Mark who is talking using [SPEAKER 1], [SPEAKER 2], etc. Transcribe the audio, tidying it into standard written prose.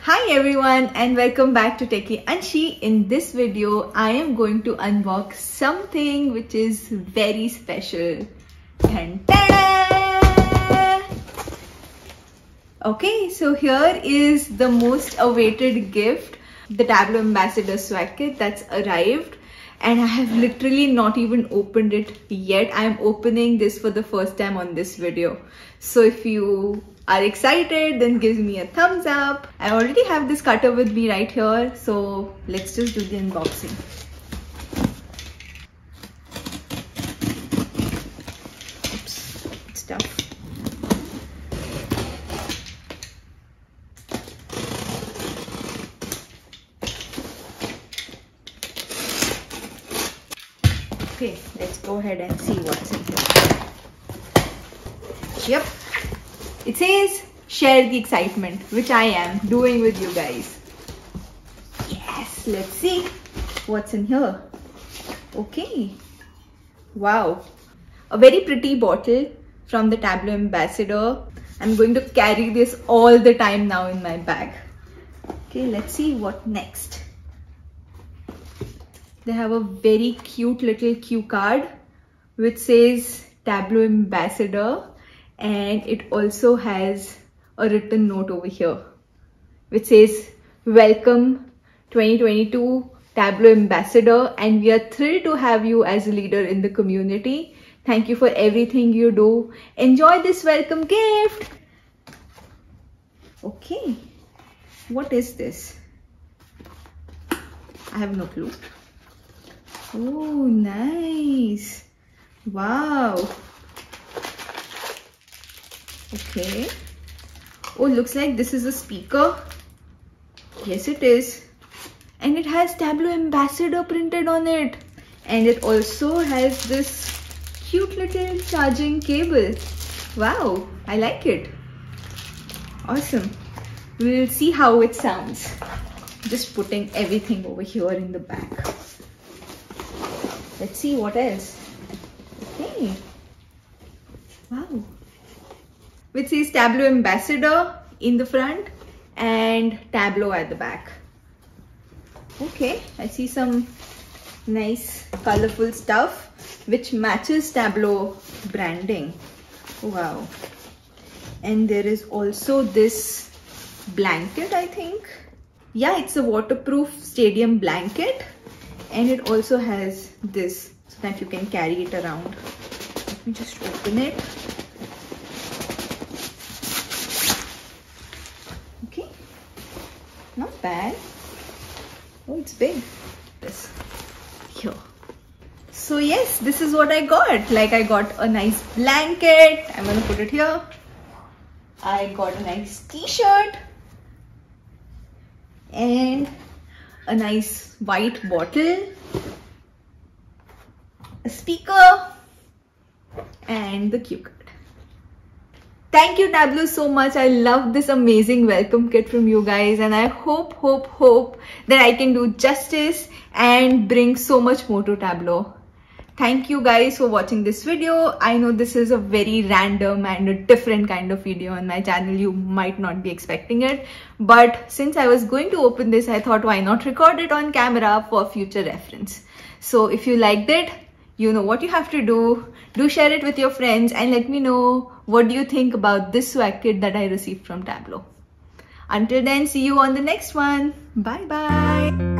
[SPEAKER 1] Hi everyone and welcome back to Techie Anshi. In this video, I am going to unbox something which is very special. Dun-da-da! Okay, so here is the most awaited gift, the Tableau Ambassador Swag Kit that's arrived. And I have literally not even opened it yet. I am opening this for the first time on this video. So if you are excited, then give me a thumbs up. I already have this cutter with me right here. So let's just do the unboxing. Oops, it's tough. Okay, let's go ahead and see what's in here. Yep, it says share the excitement, which I am doing with you guys. Yes, let's see what's in here. Okay, wow, a very pretty bottle from the Tableau Ambassador. I'm going to carry this all the time now in my bag. Okay, let's see what next. They have a very cute little cue card which says Tableau Ambassador, and it also has a written note over here which says welcome 2022 Tableau Ambassador, and we are thrilled to have you as a leader in the community. Thank you for everything you do. Enjoy this welcome gift. Okay, what is this? I have no clue. Oh, nice. Wow. Okay. Oh, looks like this is a speaker. Yes, it is. And it has Tableau Ambassador printed on it. And it also has this cute little charging cable. Wow, I like it. Awesome. We'll see how it sounds. Just putting everything over here in the back. Let's see what else. Okay. Wow. Which says Tableau Ambassador in the front and Tableau at the back. Okay, I see some nice colorful stuff which matches Tableau branding. Wow. And there is also this blanket, I think. Yeah, it's a waterproof stadium blanket. And it also has this so that you can carry it around. Let me just open it. Okay, not bad. Oh, it's big. This here. So yes, this is what I got. Like, I got a nice blanket. I'm gonna put it here. I got a nice t-shirt and a nice white bottle, a speaker, and the cue card. Thank you Tableau so much. I love this amazing welcome kit from you guys, and I hope that I can do justice and bring so much more to Tableau. Thank you guys for watching this video. I know this is a very random and a different kind of video on my channel. You might not be expecting it. But since I was going to open this, I thought why not record it on camera for future reference. So if you liked it, you know what you have to do. Do share it with your friends and let me know what do you think about this swag kit that I received from Tableau. Until then, see you on the next one. Bye bye.